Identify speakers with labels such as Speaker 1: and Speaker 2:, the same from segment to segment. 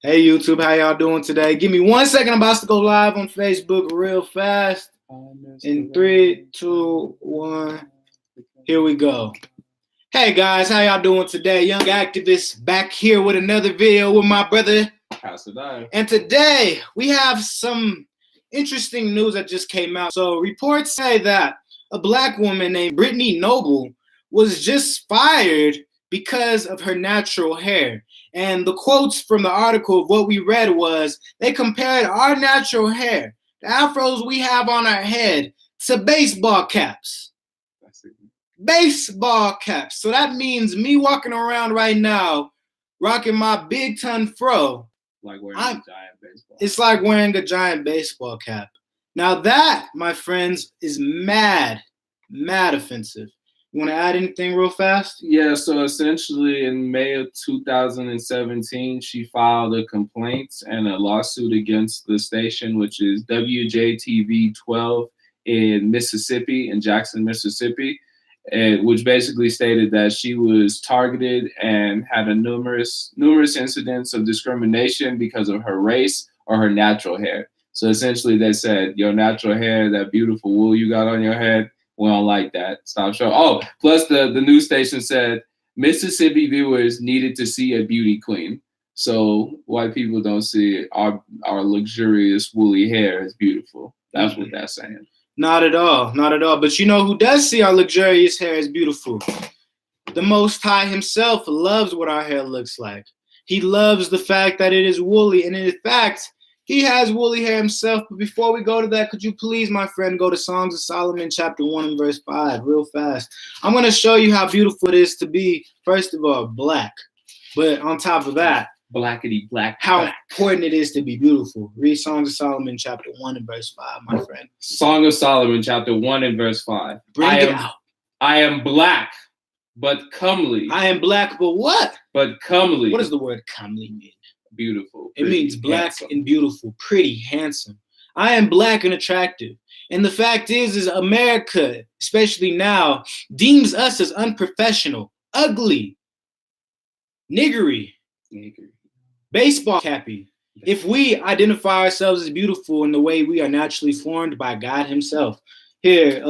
Speaker 1: Hey YouTube, how y'all doing today? Give me 1 second. I'm about to go live on Facebook real fast. In 3, 2, 1. Here we go. Hey guys, how y'all doing today? Young activist back here with another video with my brother. And today we have some interesting news that just came out. So reports say that a black woman named Brittany Noble was just fired because of her natural hair. And the quotes from the article of what we read was, they compared our natural hair, the afros we have on our head, to baseball caps. Baseball caps. So that means me walking around right now, rocking my big ton fro.
Speaker 2: Like wearing a giant baseball.
Speaker 1: It's like wearing a giant baseball cap. Now that, my friends, is mad offensive. You want to add anything real fast?
Speaker 2: Yeah, so essentially in May of 2017, she filed a complaint and a lawsuit against the station, which is WJTV 12 in Mississippi, in Jackson, Mississippi, which basically stated that she was targeted and had a numerous incidents of discrimination because of her race or her natural hair. So essentially they said, your natural hair, that beautiful wool you got on your head, we don't like that. Stop showing. Oh, plus the news station said Mississippi viewers needed to see a beauty queen. So white people don't see our luxurious woolly hair as beautiful. That's what that's saying.
Speaker 1: Not at all. Not at all. But you know who does see our luxurious hair as beautiful? The Most High himself loves what our hair looks like. He loves the fact that it is woolly. And in fact, he has woolly hair himself. But before we go to that, could you please, my friend, go to Songs of Solomon, chapter 1 and verse 5, real fast. I'm going to show you how beautiful it is to be, first of all, black. But on top of that,
Speaker 2: blackity black.
Speaker 1: How important it is to be beautiful. Read Songs of Solomon, chapter 1 and verse 5, my friend.
Speaker 2: Song of Solomon, chapter 1 and verse 5.
Speaker 1: Bring it out.
Speaker 2: I am black, but comely.
Speaker 1: I am black, but what?
Speaker 2: But comely.
Speaker 1: What does the word comely mean?
Speaker 2: Beautiful.
Speaker 1: It means black and beautiful, pretty, handsome. I am black and attractive. And the fact is America, especially now, deems us as unprofessional, ugly, niggery, baseball cappy. If we identify ourselves as beautiful in the way we are naturally formed by God himself. Here,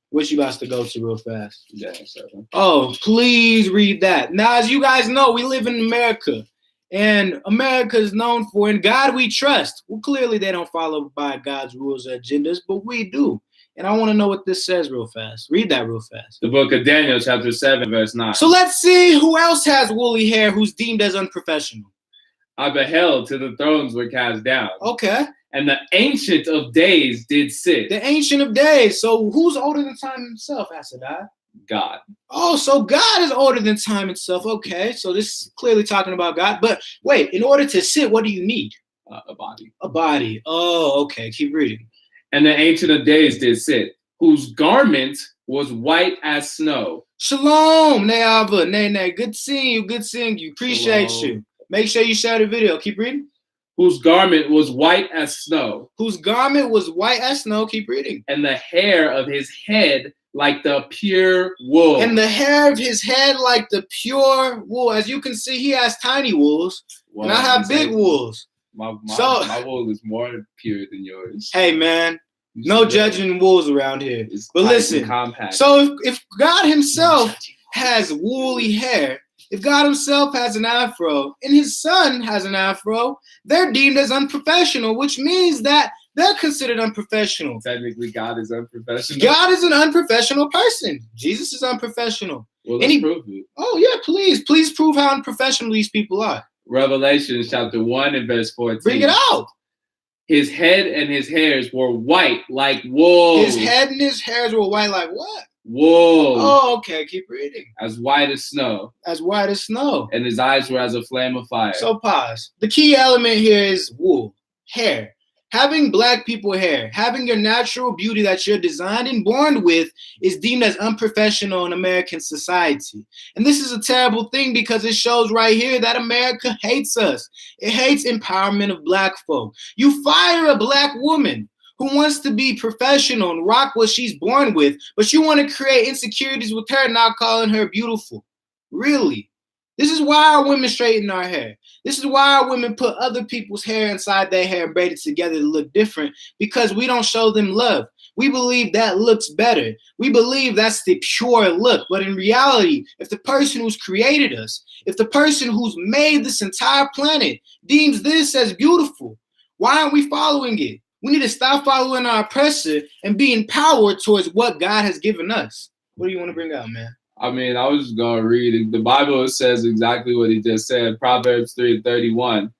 Speaker 1: what you about to go to real fast?
Speaker 2: Yeah,
Speaker 1: oh, please read that. Now, as you guys know, we live in America. And America is known for, in God we trust. Well, clearly they don't follow by God's rules or agendas, but we do. And I want to know what this says real fast. Read that real fast.
Speaker 2: The book of Daniel, chapter 7, verse 9.
Speaker 1: So let's see who else has woolly hair who's deemed as unprofessional.
Speaker 2: I beheld till the thrones were cast down.
Speaker 1: Okay.
Speaker 2: And the Ancient of Days did sit.
Speaker 1: The Ancient of Days. So who's older than time himself, Asadai?
Speaker 2: God.
Speaker 1: Oh, so God is older than time itself. Okay, so this is clearly talking about God. But wait, in order to sit, what do you need?
Speaker 2: A body.
Speaker 1: A body. Oh, okay. Keep reading.
Speaker 2: And the Ancient of Days did sit, whose garment was white as snow.
Speaker 1: Shalom, Neava, Nene. Good seeing you. Good seeing you. Appreciate you. Make sure you share the video. Keep reading.
Speaker 2: Whose garment was white as snow.
Speaker 1: Whose garment was white as snow. Keep reading.
Speaker 2: And the hair of his head like the pure wool.
Speaker 1: And the hair of his head like the pure wool. As you can see, he has tiny wools, and I have big wools.
Speaker 2: My wool is more pure than yours.
Speaker 1: Hey, man, no judging wools around here. But listen,
Speaker 2: compact.
Speaker 1: So if God himself has woolly hair, if God himself has an afro, and his son has an afro, they're deemed as unprofessional, which means that they're considered unprofessional.
Speaker 2: Technically, God is unprofessional.
Speaker 1: God is an unprofessional person. Jesus is unprofessional.
Speaker 2: Well, let's prove it.
Speaker 1: Oh, yeah, please. Please prove how unprofessional these people are.
Speaker 2: Revelation chapter 1 and verse 14.
Speaker 1: Bring it out.
Speaker 2: His head and his hairs were white like wool.
Speaker 1: His head and his hairs were white like what?
Speaker 2: Wool.
Speaker 1: Oh, okay. Keep reading.
Speaker 2: As white as snow.
Speaker 1: As white as snow.
Speaker 2: And his eyes were as a flame of fire.
Speaker 1: So pause. The key element here is wool, hair. Having black people hair, having your natural beauty that you're designed and born with is deemed as unprofessional in American society. And this is a terrible thing because it shows right here that America hates us. It hates empowerment of black folk. You fire a black woman who wants to be professional and rock what she's born with, but you want to create insecurities with her, not calling her beautiful. Really? This is why our women straighten our hair. This is why our women put other people's hair inside their hair and braid it together to look different, because we don't show them love. We believe that looks better. We believe that's the pure look. But in reality, if the person who's created us, if the person who's made this entire planet deems this as beautiful, why aren't we following it? We need to stop following our oppressor and be empowered towards what God has given us. What do you want to bring out, man?
Speaker 2: I mean, I was just going to read it. The Bible says exactly what he just said. Proverbs 3:31.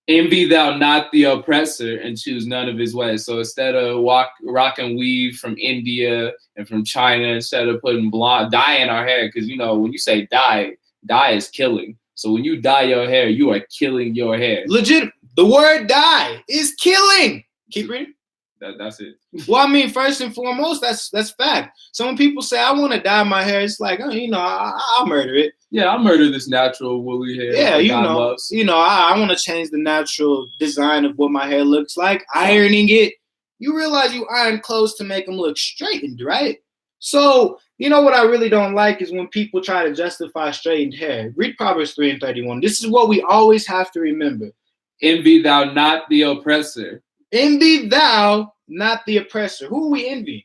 Speaker 2: Envy thou not the oppressor and choose none of his ways. So instead of rock and weave from India and from China, instead of putting dye in our hair, because, you know, when you say dye is killing. So when you dye your hair, you are killing your hair.
Speaker 1: Legit. The word dye is killing. Keep reading.
Speaker 2: That's it.
Speaker 1: Well, I mean, first and foremost, that's fact. So when people say, I want to dye my hair, it's like, you know, I'll murder it.
Speaker 2: Yeah, I'll murder this natural woolly hair.
Speaker 1: Yeah,
Speaker 2: you know,
Speaker 1: I want to change the natural design of what my hair looks like. Ironing it, you realize you iron clothes to make them look straightened, right? So, you know what I really don't like is when people try to justify straightened hair. Read Proverbs 3:31. This is what we always have to remember.
Speaker 2: Envy thou not the oppressor.
Speaker 1: Envy thou not the oppressor. Who are we envying?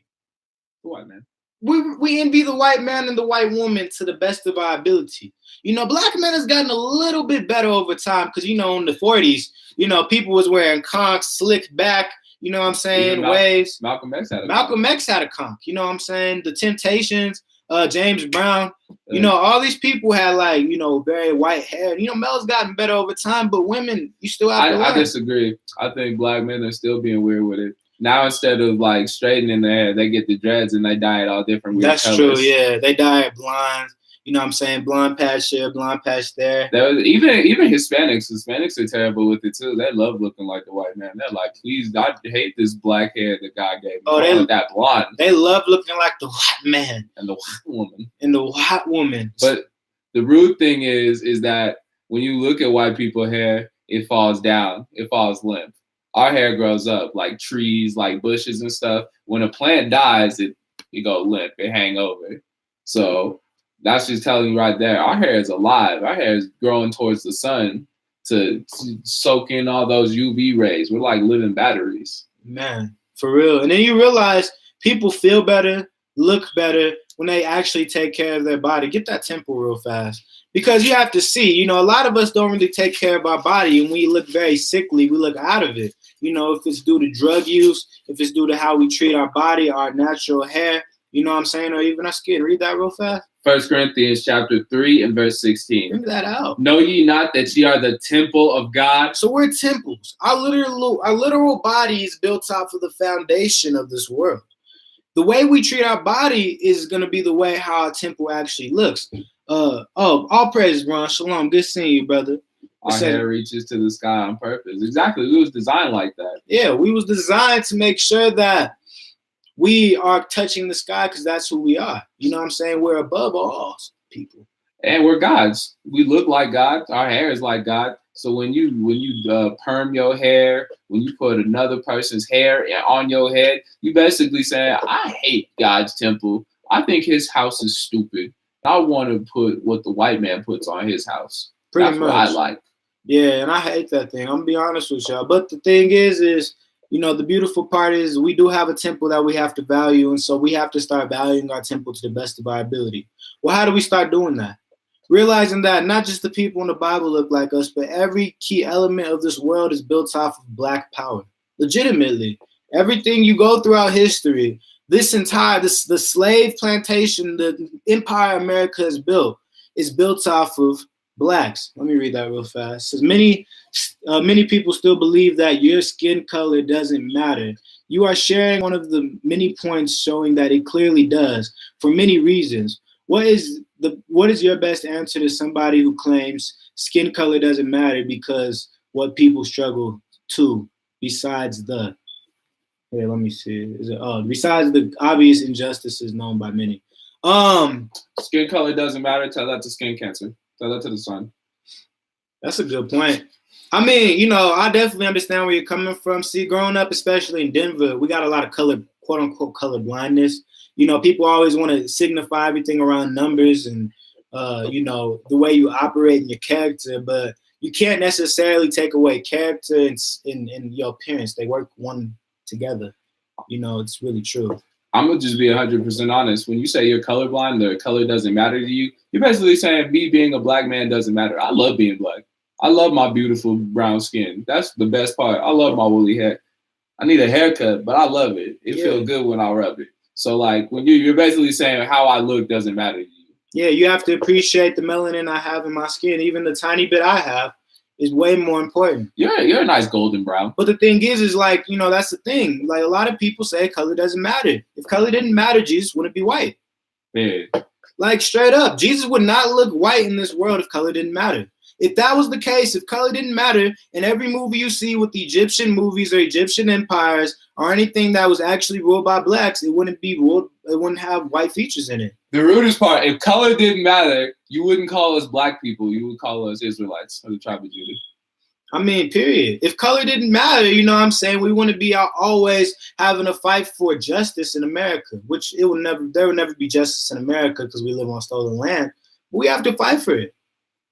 Speaker 2: The white man.
Speaker 1: We envy the white man and the white woman to the best of our ability. You know, black men has gotten a little bit better over time because, you know, in the 40s, you know, people was wearing conchs, slicked back, you know what I'm saying, waves.
Speaker 2: Malcolm X had
Speaker 1: a conch, you know what I'm saying? The Temptations, James Brown, you know, all these people had, like, you know, very white hair. You know, Mel's gotten better over time, but women, you still have to learn.
Speaker 2: I disagree. I think black men are still being weird with it. Now, instead of, like, straightening their hair, they get the dreads and they dye it all different weird colors.
Speaker 1: That's true, yeah. They dye it blonde. You know what I'm saying? Blonde patch here, blonde patch there.
Speaker 2: Even Hispanics. Hispanics are terrible with it, too. They love looking like the white man. They're like, please, I hate this black hair that God gave me.
Speaker 1: Oh, they
Speaker 2: that blonde.
Speaker 1: They love looking like the white man.
Speaker 2: And the white woman.
Speaker 1: But
Speaker 2: the rude thing is that when you look at white people's hair, it falls down. It falls limp. Our hair grows up like trees, like bushes and stuff. When a plant dies, it go limp. It hang over. So that's just telling you right there. Our hair is alive. Our hair is growing towards the sun to soak in all those UV rays. We're like living batteries.
Speaker 1: Man, for real. And then you realize people feel better, look better when they actually take care of their body. Get that tempo real fast. Because you have to see, you know, a lot of us don't really take care of our body, and we look very sickly. We look out of it. You know, if it's due to drug use, if it's due to how we treat our body, our natural hair, you know what I'm saying, or even our skin. Read that real fast.
Speaker 2: 1 Corinthians chapter 3 and verse 16.
Speaker 1: Bring that out.
Speaker 2: Know ye not that ye are the temple of God?
Speaker 1: So we're temples. Our literal body is built off of the foundation of this world. The way we treat our body is going to be the way how our temple actually looks. All praise, Ron. Shalom. Good seeing you, brother.
Speaker 2: Our hair reaches to the sky on purpose. Exactly. We was designed like that.
Speaker 1: Yeah, we was designed to make sure that we are touching the sky because that's who we are. You know what I'm saying? We're above all people.
Speaker 2: And we're gods. We look like God. Our hair is like God. So when you perm your hair, when you put another person's hair on your head, you basically saying, I hate God's temple. I think his house is stupid. I want to put what the white man puts on his house. That's what I like.
Speaker 1: Yeah, and I hate that thing. I'm going to be honest with y'all. But the thing is, you know, the beautiful part is we do have a temple that we have to value. And so we have to start valuing our temple to the best of our ability. Well, how do we start doing that? Realizing that not just the people in the Bible look like us, but every key element of this world is built off of black power. Legitimately. Everything you go throughout history, the slave plantation, the empire America has built is built off of blacks. Let me read that real fast. It says many people still believe that your skin color doesn't matter. You are sharing one of the many points showing that it clearly does for many reasons. What is your best answer to somebody who claims skin color doesn't matter because what people struggle to besides the let me see. Besides the obvious injustices known by many.
Speaker 2: Skin color doesn't matter. Tell that to skin cancer. Tell that to the sun.
Speaker 1: That's a good point. I mean, you know, I definitely understand where you're coming from. See, growing up, especially in Denver, we got a lot of color, quote unquote, color blindness. You know, people always want to signify everything around numbers and you know, the way you operate in your character, but you can't necessarily take away character and your appearance. They work one together. You know, it's really true.
Speaker 2: I'm gonna just be 100% honest. When you say you're colorblind, the color doesn't matter to you. You're basically saying me being a black man doesn't matter. I love being black. I love my beautiful brown skin. That's the best part. I love my woolly hair. I need a haircut, but I love it. It feels good when I rub it. So like when you're basically saying how I look doesn't matter to you.
Speaker 1: Yeah, you have to appreciate the melanin I have in my skin. Even the tiny bit I have is way more important.
Speaker 2: You're a nice golden brown.
Speaker 1: But the thing is like, you know, that's the thing. Like a lot of people say color doesn't matter. If color didn't matter, Jesus wouldn't be white.
Speaker 2: Yeah.
Speaker 1: Like straight up, Jesus would not look white in this world if color didn't matter. If that was the case, if color didn't matter, in every movie you see with the Egyptian movies or Egyptian empires or anything that was actually ruled by blacks, it wouldn't be ruled. It wouldn't have white features in it.
Speaker 2: The rudest part, if color didn't matter, you wouldn't call us black people. You would call us Israelites of the tribe of Judah.
Speaker 1: I mean, period. If color didn't matter, you know what I'm saying? We wouldn't be out always having a fight for justice in America, which there would never be justice in America because we live on stolen land. But we have to fight for it.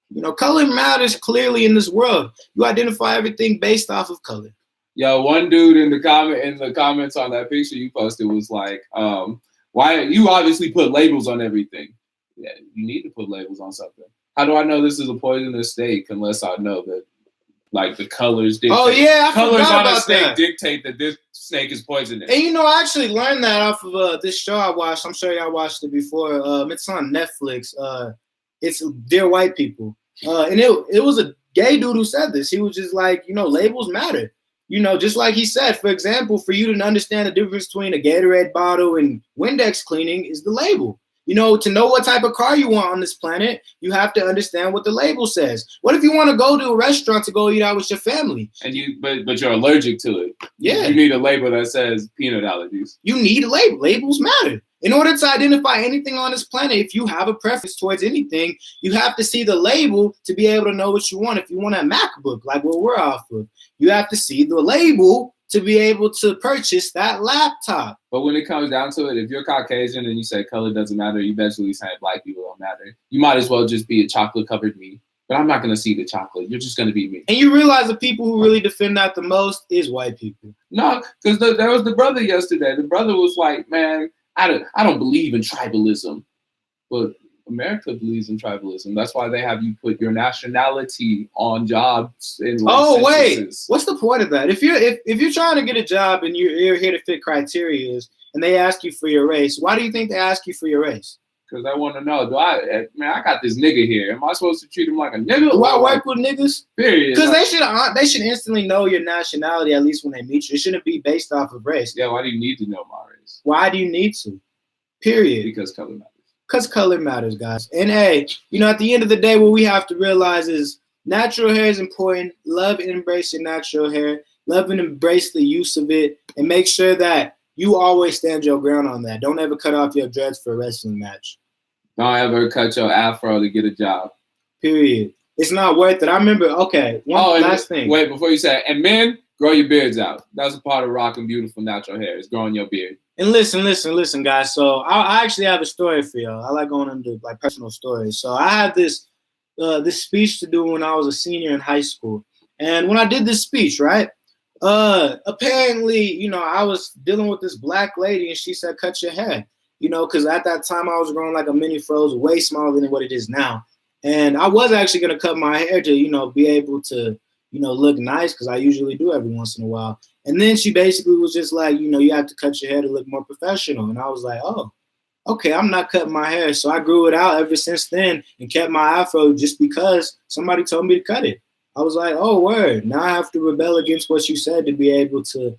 Speaker 1: You know, color matters clearly in this world. You identify everything based off of color.
Speaker 2: Yo, one dude in the comments on that picture you posted was like, why you obviously put labels on everything. Yeah, you need to put labels on something. How do I know this is a poisonous steak unless I know that like the colors dictate?
Speaker 1: Oh yeah,
Speaker 2: colors on a steak dictate that this snake is poisonous.
Speaker 1: And you know, I actually learned that off of this show I watched. I'm sure y'all watched it before. It's on Netflix. It's Dear White People. And it was a gay dude who said this. He was just like, you know, labels matter. You know, just like he said, for example, for you to understand the difference between a Gatorade bottle and Windex cleaning is the label. You know, to know what type of car you want on this planet, you have to understand what the label says. What if you want to go to a restaurant to go eat out with your family?
Speaker 2: And but you're allergic to it.
Speaker 1: Yeah.
Speaker 2: You need a label that says peanut allergies.
Speaker 1: You need a label. Labels matter. In order to identify anything on this planet, if you have a preference towards anything, you have to see the label to be able to know what you want. If you want a MacBook, like what we're off of, you have to see the label to be able to purchase that laptop.
Speaker 2: But when it comes down to it, if you're Caucasian and you say color doesn't matter, you basically saying black people don't matter. You might as well just be a chocolate-covered me. But I'm not going to see the chocolate. You're just going to be me.
Speaker 1: And you realize the people who really defend that the most is white people.
Speaker 2: No, because there was the brother yesterday. The brother was like, man, I don't believe in tribalism. But America believes in tribalism. That's why they have you put your nationality on jobs. In
Speaker 1: like censuses. Wait, what's the point of that? If you're trying to get a job and you're here to fit criteria and they ask you for your race, why do you think they ask you for your race?
Speaker 2: Because I want to know, I got this nigga here. Am I supposed to treat him like a nigga?
Speaker 1: Do I work with niggas?
Speaker 2: Period.
Speaker 1: Because they should instantly know your nationality at least when they meet you. It shouldn't be based off of race.
Speaker 2: Yeah, why do you need to know my race?
Speaker 1: Why do you need to? Period.
Speaker 2: Because color matters.
Speaker 1: Because color matters, guys. And hey, you know, at the end of the day, what we have to realize is natural hair is important. Love and embrace your natural hair. Love and embrace the use of it. And make sure that you always stand your ground on that. Don't ever cut off your dreads for a wrestling match.
Speaker 2: Don't ever cut your afro to get a job.
Speaker 1: Period. It's not worth it. I remember, okay, one last thing.
Speaker 2: Wait, before you say it, and men, grow your beards out. That's a part of rocking beautiful natural hair, is growing your beard.
Speaker 1: And listen, guys. So I actually have a story for y'all. I like going into like personal stories. So I had this speech to do when I was a senior in high school. And when I did this speech, right, apparently, you know, I was dealing with this black lady and she said, cut your hair. You know, because at that time I was growing like a mini fro, way smaller than what it is now. And I was actually going to cut my hair to, you know, be able to, you know, look nice because I usually do every once in a while. And then she basically was just like, you know, you have to cut your hair to look more professional. And I was like, oh, okay, I'm not cutting my hair. So I grew it out ever since then and kept my afro just because somebody told me to cut it. I was like, oh, word. Now I have to rebel against what you said to be able to,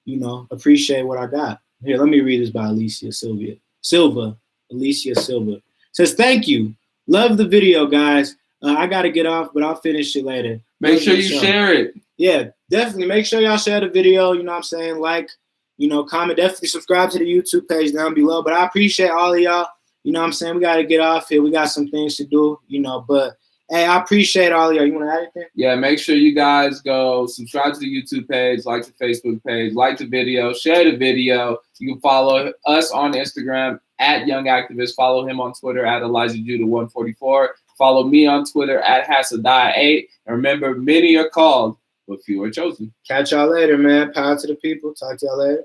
Speaker 1: you know, appreciate what I got. Here, let me read this by Alicia Silva. Alicia Silva says, thank you. Love the video, guys. I got to get off, but I'll finish it later.
Speaker 2: Make sure you share it.
Speaker 1: Yeah, definitely. Make sure y'all share the video. You know what I'm saying? Like, you know, comment. Definitely subscribe to the YouTube page down below. But I appreciate all of y'all. You know what I'm saying? We got to get off here. We got some things to do, you know. But, Hey, I appreciate all of y'all. You want to add anything?
Speaker 2: Yeah, make sure you guys go subscribe to the YouTube page, like the Facebook page, like the video, share the video. You can follow us on Instagram at Young Activist. Follow him on Twitter at ElijahJudah144. Follow me on Twitter at Hasadai8. And remember, many are called, but few are chosen.
Speaker 1: Catch y'all later, man. Power to the people. Talk to y'all later.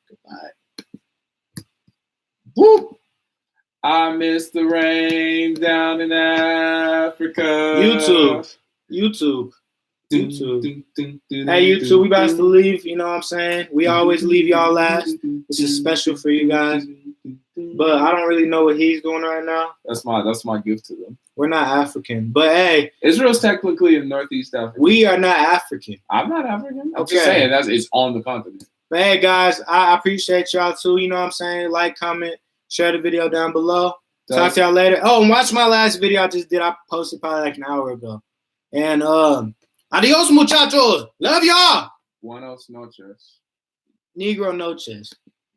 Speaker 2: Goodbye. Whoop. I miss the rain down in Africa.
Speaker 1: YouTube. Hey, YouTube, we about to leave. You know what I'm saying? We always leave y'all last. This is special for you guys. But I don't really know what he's doing right now.
Speaker 2: That's my gift to them.
Speaker 1: We're not African. But hey,
Speaker 2: Israel's technically in Northeast Africa.
Speaker 1: We are not African.
Speaker 2: I'm not African. I'm just saying it's on the continent.
Speaker 1: But hey, guys, I appreciate y'all too. You know what I'm saying? Like, comment, share the video down below. Talk to y'all later. Oh, and watch my last video I just did. I posted probably like an hour ago. And adios, muchachos. Love y'all.
Speaker 2: Buenos noches.
Speaker 1: Negro noches.